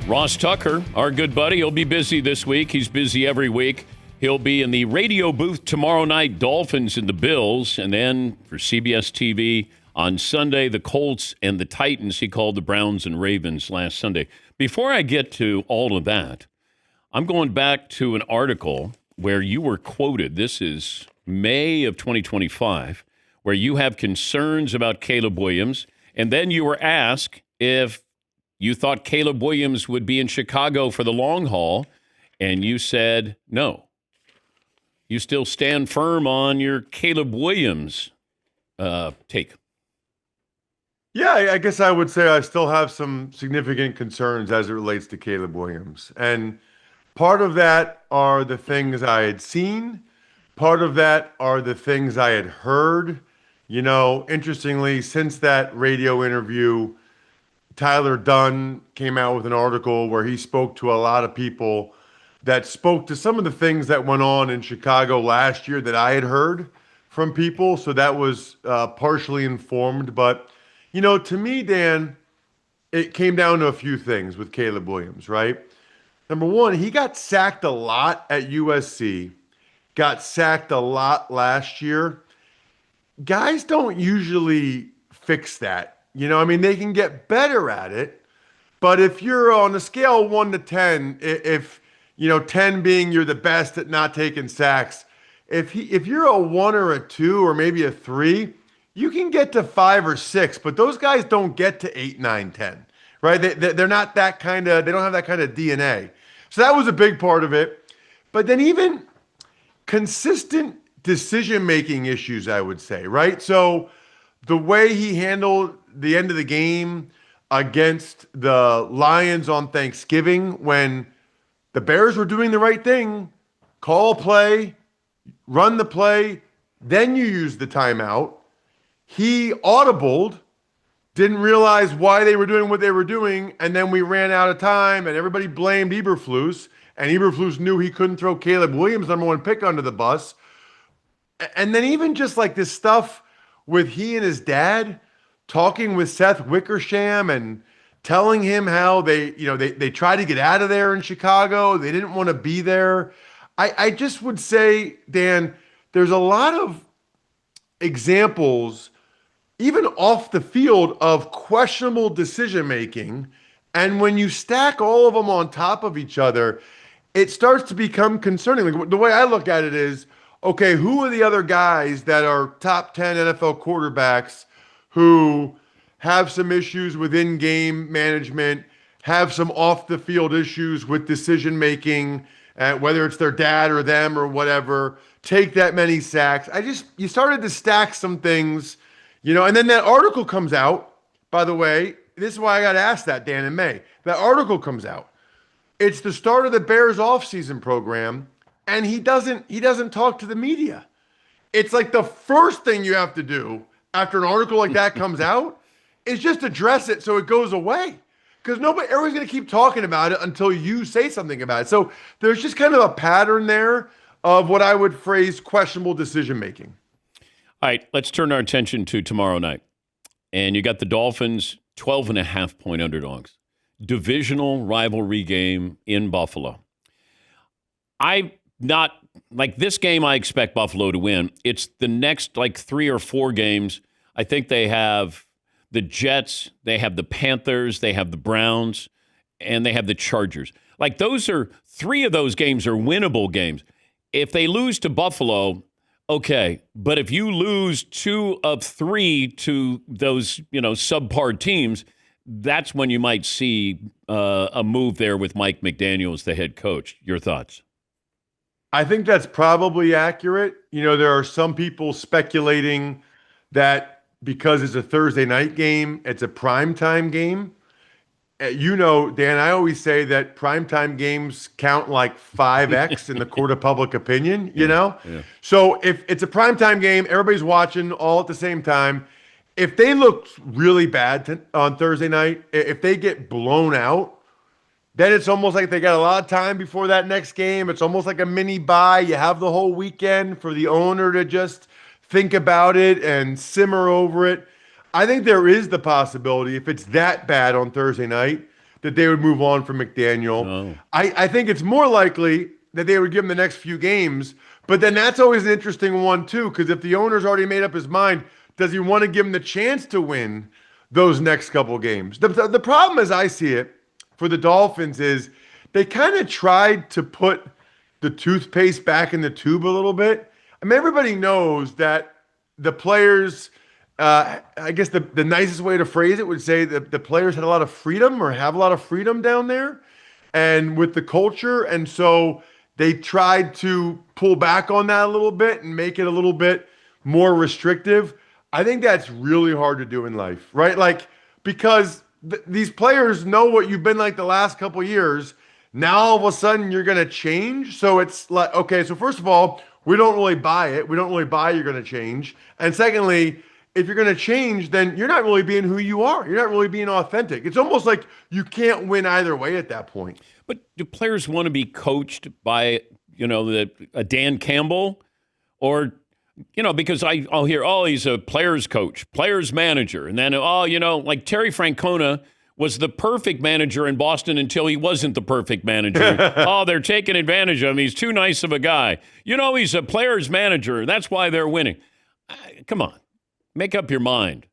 Ross Tucker, our good buddy, he'll be busy this week. He's busy every week. He'll be in the radio booth tomorrow night, Dolphins and the Bills. And then for CBS TV on Sunday, the Colts and the Titans. He called the Browns and Ravens last Sunday. Before I get to all of that, I'm going back to an article where you were quoted. This is May of 2025, where you have concerns about Caleb Williams. And then you were asked if you thought Caleb Williams would be in Chicago for the long haul, and you said no. You still stand firm on your Caleb Williams take. Yeah, I guess I would say I still have some significant concerns as it relates to Caleb Williams. And part of that are the things I had seen. Part of that are the things I had heard. You know, interestingly, since that radio interview, Tyler Dunn came out with an article where he spoke to a lot of people that spoke to some of the things that went on in Chicago last year that I had heard from people. So that was partially informed. But, you know, to me, Dan, it came down to a few things with Caleb Williams, right? Number one, he got sacked a lot at USC, got sacked a lot last year. Guys don't usually fix that. You know, I mean, they can get better at it, but if you're on a scale of 1 to 10, if you know, 10 being you're the best at not taking sacks, if you're a 1 or a 2 or maybe a 3, you can get to 5 or 6, but those guys don't get to 8, 9, 10, right? They're not that kind of, they don't have that kind of DNA. So that was a big part of it. But then even consistent decision-making issues, I would say, right? So the way he handled the end of the game against the Lions on Thanksgiving when the Bears were doing the right thing, call a play, run the play, then you use the timeout. He audibled, didn't realize why they were doing what they were doing, and then we ran out of time, and everybody blamed Eberflus, and Eberflus knew he couldn't throw Caleb Williams, number 1 pick, under the bus. And then even just like this stuff with he and his dad talking with Seth Wickersham and telling him how they tried to get out of there in Chicago. They didn't want to be there. I just would say, Dan, there's a lot of examples, even off the field, of questionable decision-making. And when you stack all of them on top of each other, it starts to become concerning. Like, the way I look at it is, okay, who are the other guys that are top 10 NFL quarterbacks who have some issues with in-game management, have some off-the-field issues with decision-making, whether it's their dad or them or whatever, take that many sacks. You started to stack some things, you know, and then that article comes out, by the way. This is why I got asked that, Dan, in May. That article comes out. It's the start of the Bears offseason program, and he doesn't talk to the media. It's like the first thing you have to do after an article like that comes out is just address it so it goes away. Because everybody's going to keep talking about it until you say something about it. So there's just kind of a pattern there of what I would phrase questionable decision-making. All right, let's turn our attention to tomorrow night. And you got the Dolphins 12.5-point underdogs. Divisional rivalry game in Buffalo. This game, I expect Buffalo to win. It's the next 3 or 4 games. I think they have the Jets, they have the Panthers, they have the Browns, and they have the Chargers. Those are 3 of those games are winnable games. If they lose to Buffalo, okay. But if you lose 2 of 3 to those, subpar teams, that's when you might see a move there with Mike McDaniel as the head coach. Your thoughts? I think that's probably accurate. There are some people speculating that because it's a Thursday night game, it's a primetime game. Dan, I always say that primetime games count like 5x in the court of public opinion, Yeah. So if it's a primetime game, everybody's watching all at the same time. If they look really bad on Thursday night, if they get blown out, then it's almost like they got a lot of time before that next game. It's almost like a mini bye. You have the whole weekend for the owner to just think about it and simmer over it. I think there is the possibility, if it's that bad on Thursday night, that they would move on from McDaniel. Oh. I think it's more likely that they would give him the next few games, but then that's always an interesting one too, because if the owner's already made up his mind, does he want to give him the chance to win those next couple games? The problem, as I see it, for the Dolphins is they kind of tried to put the toothpaste back in the tube a little bit. I mean, everybody knows that the players, I guess the nicest way to phrase it would say that the players had a lot of freedom or have a lot of freedom down there and with the culture. And so they tried to pull back on that a little bit and make it a little bit more restrictive. I think that's really hard to do in life, right? Like, because these players know what you've been like the last couple of years. Now all of a sudden you're going to change. So it's like, okay, so first of all, we don't really buy it. We don't really buy you're going to change. And secondly, if you're going to change, then you're not really being who you are. You're not really being authentic. It's almost like you can't win either way at that point. But do players want to be coached by, a Dan Campbell? Or, because I'll hear, oh, he's a players coach, players manager. And then, like Terry Francona was the perfect manager in Boston until he wasn't the perfect manager. Oh, they're taking advantage of him. He's too nice of a guy. He's a players manager. That's why they're winning. Come on. Make up your mind.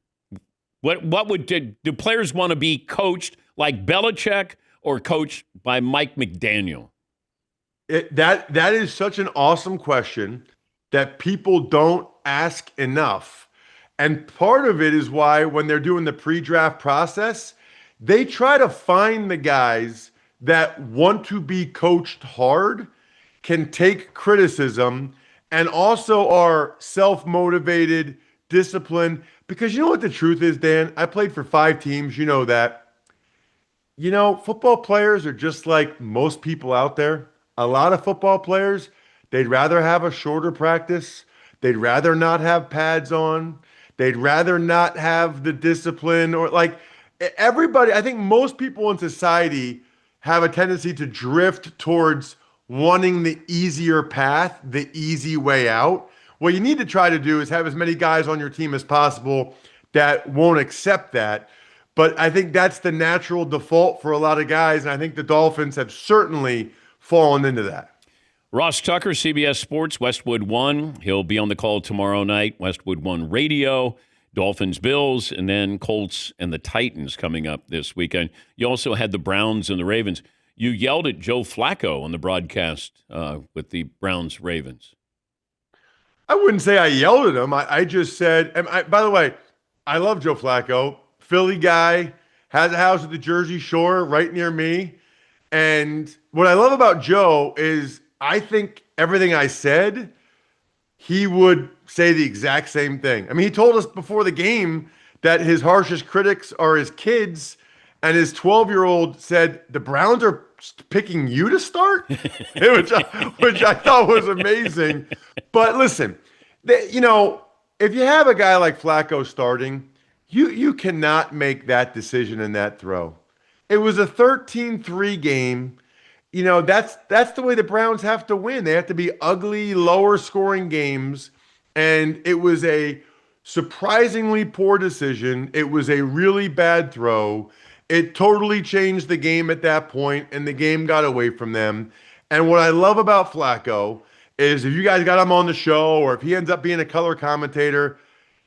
Do players want to be coached like Belichick or coached by Mike McDaniel? That is such an awesome question that people don't ask enough. And part of it is why when they're doing the pre-draft process, they try to find the guys that want to be coached hard, can take criticism, and also are self-motivated, disciplined. Because you know what the truth is, Dan? I played for 5 teams. You know that. Football players are just like most people out there. A lot of football players, they'd rather have a shorter practice. They'd rather not have pads on. They'd rather not have the discipline or like everybody. I think most people in society have a tendency to drift towards wanting the easier path, the easy way out. What you need to try to do is have as many guys on your team as possible that won't accept that. But I think that's the natural default for a lot of guys. And I think the Dolphins have certainly fallen into that. Ross Tucker, CBS Sports, Westwood One. He'll be on the call tomorrow night, Westwood One Radio, Dolphins, Bills, and then Colts and the Titans coming up this weekend. You also had the Browns and the Ravens. You yelled at Joe Flacco on the broadcast with the Browns-Ravens. I wouldn't say I yelled at him. I just said, by the way, I love Joe Flacco. Philly guy, has a house at the Jersey Shore right near me. And what I love about Joe is I think everything I said, he would say the exact same thing. I mean, he told us before the game that his harshest critics are his kids, and his 12-year-old said, the Browns are picking you to start, which I thought was amazing. But listen, if you have a guy like Flacco starting, you cannot make that decision in that throw. It was a 13-3 game. That's the way the Browns have to win. They have to be ugly, lower scoring games. And it was a surprisingly poor decision. It was a really bad throw. It totally changed the game at that point, and the game got away from them. And what I love about Flacco is if you guys got him on the show or if he ends up being a color commentator,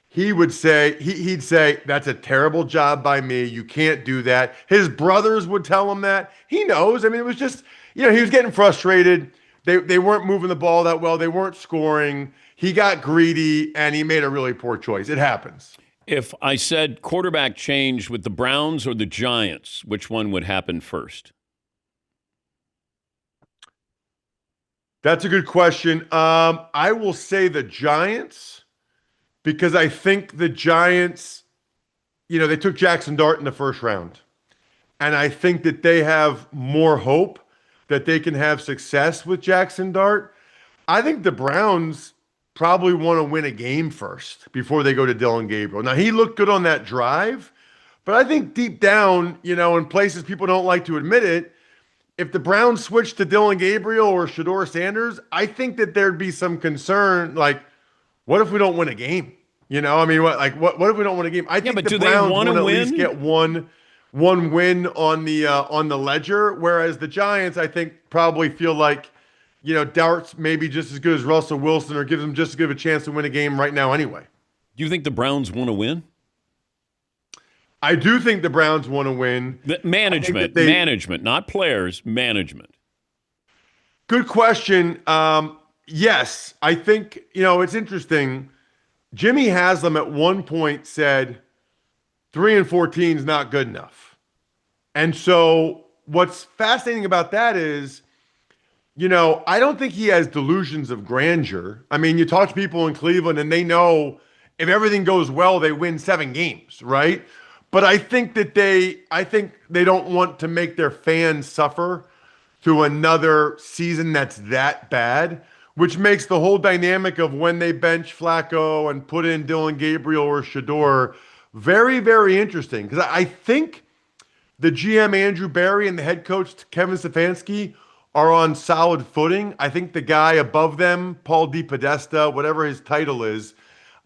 he'd say, that's a terrible job by me. You can't do that. His brothers would tell him that. He knows. I mean, it was just, he was getting frustrated. They weren't moving the ball that well. They weren't scoring. He got greedy, and he made a really poor choice. It happens. If I said quarterback change with the Browns or the Giants, which one would happen first? That's a good question. I will say the Giants. Because I think the Giants, they took Jackson Dart in the first round. And I think that they have more hope that they can have success with Jackson Dart. I think the Browns probably want to win a game first before they go to Dylan Gabriel. Now, he looked good on that drive, but I think deep down, in places people don't like to admit it, if the Browns switch to Dylan Gabriel or Shedeur Sanders, I think that there'd be some concern, like, what if we don't win a game? What if we don't win a game? I think but the do Browns they want to at win? least get one one win on the ledger, whereas the Giants, I think, probably feel like, Dart's maybe just as good as Russell Wilson or gives them just as good of a chance to win a game right now anyway. Do you think the Browns want to win? I do think the Browns want to win. Management, not players, management. Good question. Yes, I think, it's interesting. Jimmy Haslam at one point said 3-14 is not good enough. And so what's fascinating about that is, I don't think he has delusions of grandeur. I mean, you talk to people in Cleveland and they know if everything goes well, they win 7 games, right? But I think they don't want to make their fans suffer through another season that's that bad, which makes the whole dynamic of when they bench Flacco and put in Dylan Gabriel or Shador very, very interesting. Because I think the GM Andrew Barry and the head coach Kevin Stefanski are on solid footing. I think the guy above them, Paul DePodesta, whatever his title is,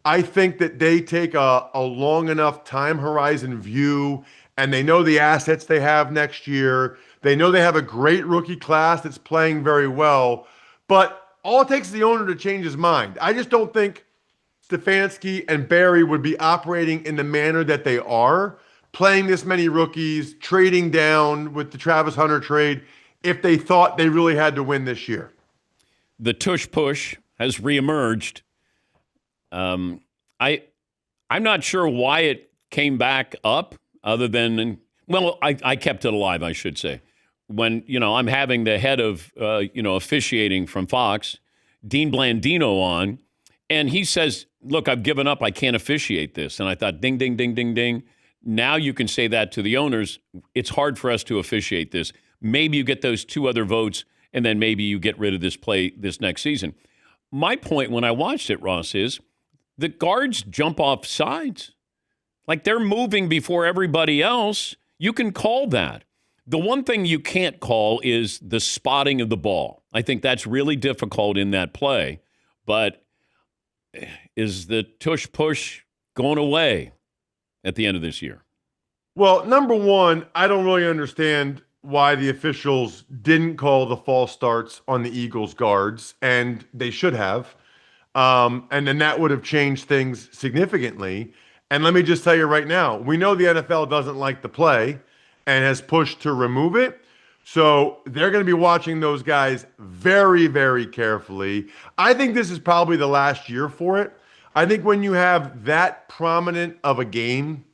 I think that they take a long enough time horizon view, and they know the assets they have next year. They know they have a great rookie class that's playing very well, but all it takes is the owner to change his mind. I just don't think Stefanski and Barry would be operating in the manner that they are, playing this many rookies, trading down with the Travis Hunter trade, if they thought they really had to win this year. The Tush push has reemerged. I'm not sure why it came back up other than, I kept it alive, I should say. When, I'm having the head of, officiating from Fox, Dean Blandino on, and he says, look, I've given up. I can't officiate this. And I thought, ding, ding, ding, ding, ding. Now you can say that to the owners. It's hard for us to officiate this. Maybe you get those 2 other votes, and then maybe you get rid of this play this next season. My point when I watched it, Ross, is the guards jump off sides. Like they're moving before everybody else. You can call that. The one thing you can't call is the spotting of the ball. I think that's really difficult in that play. But is the tush push going away at the end of this year? Well, number one, I don't really understand why the officials didn't call the false starts on the Eagles guards, and they should have. And then that would have changed things significantly. And let me just tell you right now, we know the NFL doesn't like the play and has pushed to remove it. So they're going to be watching those guys very, very carefully. I think this is probably the last year for it. I think when you have that prominent of a game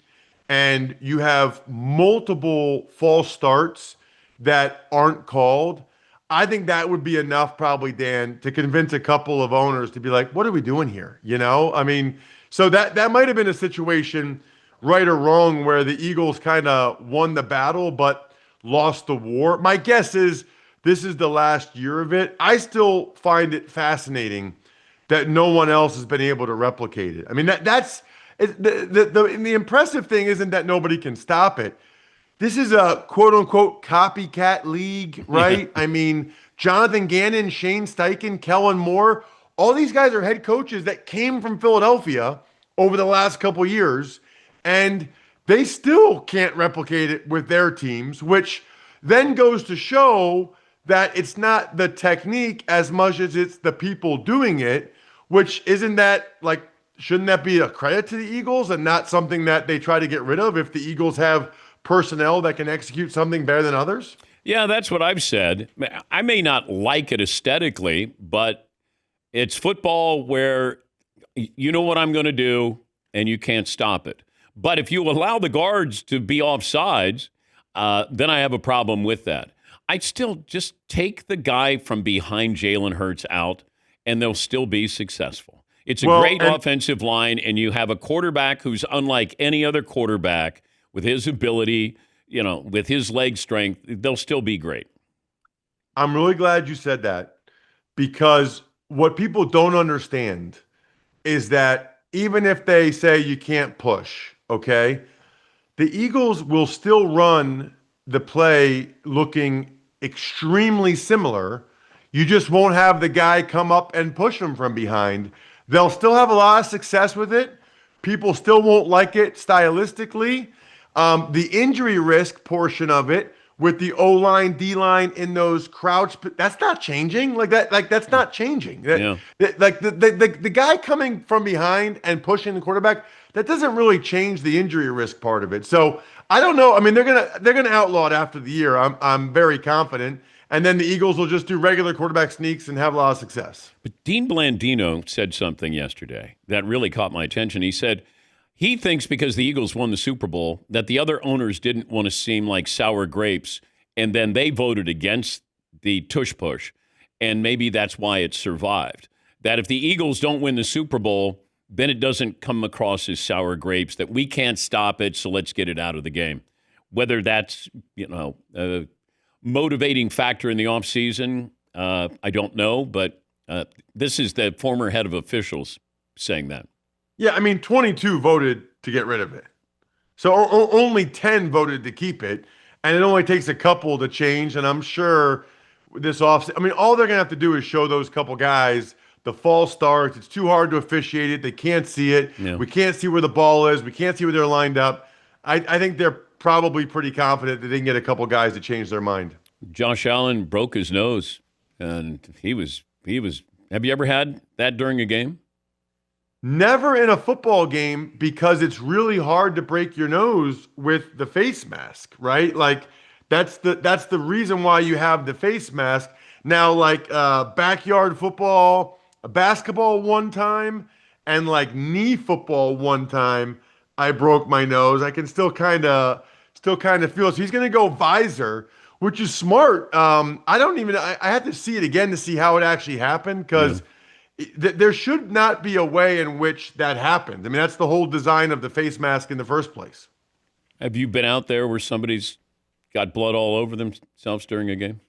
and you have multiple false starts that aren't called, I think that would be enough probably, Dan, to convince a couple of owners to be like, what are we doing here? I mean, so that might have been a situation, right or wrong, where the Eagles kind of won the battle but lost the war. My guess is this is the last year of it. I still find it fascinating that no one else has been able to replicate it. I mean, that's the impressive thing isn't that nobody can stop it. This is a quote-unquote copycat league, right? I mean, Jonathan Gannon, Shane Steichen, Kellen Moore, all these guys are head coaches that came from Philadelphia over the last couple years, and they still can't replicate it with their teams, which then goes to show that it's not the technique as much as it's the people doing it, which isn't that, like, shouldn't that be a credit to the Eagles and not something that they try to get rid of if the Eagles have personnel that can execute something better than others? Yeah, that's what I've said. I may not like it aesthetically, but it's football where you know what I'm going to do and you can't stop it. But if you allow the guards to be offsides, then I have a problem with that. I'd still just take the guy from behind Jalen Hurts out, and they'll still be successful. It's a great offensive line, and you have a quarterback who's unlike any other quarterback with his ability, with his leg strength. They'll still be great. I'm really glad you said that, because what people don't understand is that even if they say you can't push, okay, the Eagles will still run the play looking extremely similar. You just won't have the guy come up and push them from behind. They'll still have a lot of success with it. People still won't like it stylistically. The injury risk portion of it with the O-line, D-line in those crouch, that's not changing. That's not changing. Yeah. The guy coming from behind and pushing the quarterback, that doesn't really change the injury risk part of it. So I don't know. I mean, they're gonna outlaw it after the year. I'm very confident. And then the Eagles will just do regular quarterback sneaks and have a lot of success. But Dean Blandino said something yesterday that really caught my attention. He said he thinks because the Eagles won the Super Bowl that the other owners didn't want to seem like sour grapes, and then they voted against the tush push, and maybe that's why it survived. That if the Eagles don't win the Super Bowl, then it doesn't come across as sour grapes, that we can't stop it, so let's get it out of the game. Whether that's, a motivating factor in the offseason, I don't know, but this is the former head of officials saying that. Yeah, I mean, 22 voted to get rid of it. So only 10 voted to keep it. And it only takes a couple to change. And I'm sure this offseason, I mean, all they're going to have to do is show those couple guys the false starts. It's too hard to officiate it. They can't see it. Yeah. We can't see where the ball is. We can't see where they're lined up. I think they're probably pretty confident that they can get a couple guys to change their mind. Josh Allen broke his nose, and he was. Have you ever had that during a game? Never in a football game, because it's really hard to break your nose with the face mask, right? Like that's the reason why you have the face mask. Now, like backyard football, basketball one time, and like knee football one time, I broke my nose. I can still kind of feel it. So he's gonna go visor, which is smart. I had to see it again to see how it actually happened, because there should not be a way in which that happened. I mean, that's the whole design of the face mask in the first place. Have you been out there where somebody's got blood all over themselves during a game?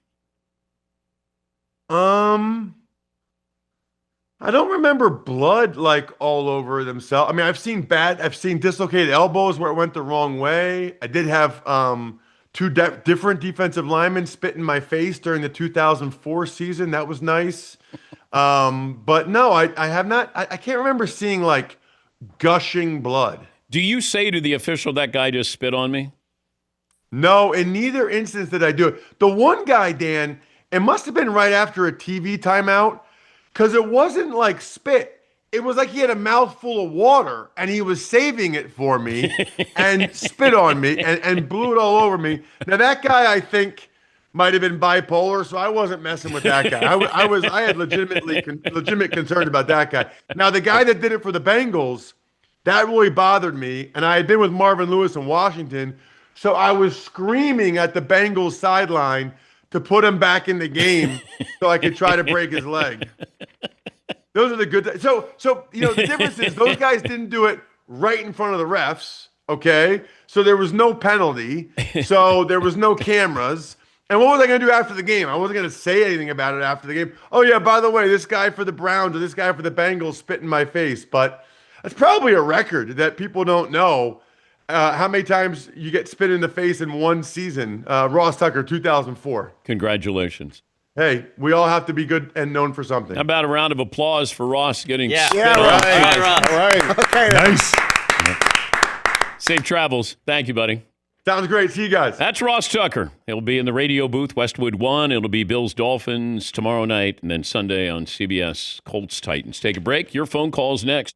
I don't remember blood like all over themselves. I mean, I've seen dislocated elbows where it went the wrong way. I did have two different defensive linemen spit in my face during the 2004 season. That was nice. But no, I have not. I can't remember seeing like gushing blood. Do you say to the official, that guy just spit on me? No, in neither instance did I do it. The one guy, Dan, it must have been right after a TV timeout, because it wasn't like spit. It was like he had a mouthful of water and he was saving it for me and spit on me and blew it all over me. Now that guy, I think, might have been bipolar, so I wasn't messing with that guy. I had legitimate concerns about that guy. Now the guy that did it for the Bengals, that really bothered me, and I had been with Marvin Lewis in Washington, so I was screaming at the Bengals sideline to put him back in the game so I could try to break his leg. Those are the good. So the difference is those guys didn't do it right in front of the refs. Okay, so there was no penalty, so there was no cameras. And what was I going to do after the game? I wasn't going to say anything about it after the game. Oh, yeah, by the way, this guy for the Browns or this guy for the Bengals spit in my face. But that's probably a record that people don't know how many times you get spit in the face in one season. Ross Tucker, 2004. Congratulations. Hey, we all have to be good and known for something. How about a round of applause for Ross getting spit Yeah, on? right. All right. Okay. Nice. Safe travels. Thank you, buddy. Sounds great. See you guys. That's Ross Tucker. He'll be in the radio booth, Westwood 1. It'll be Bills Dolphins tomorrow night, and then Sunday on CBS, Colts Titans. Take a break. Your phone calls next.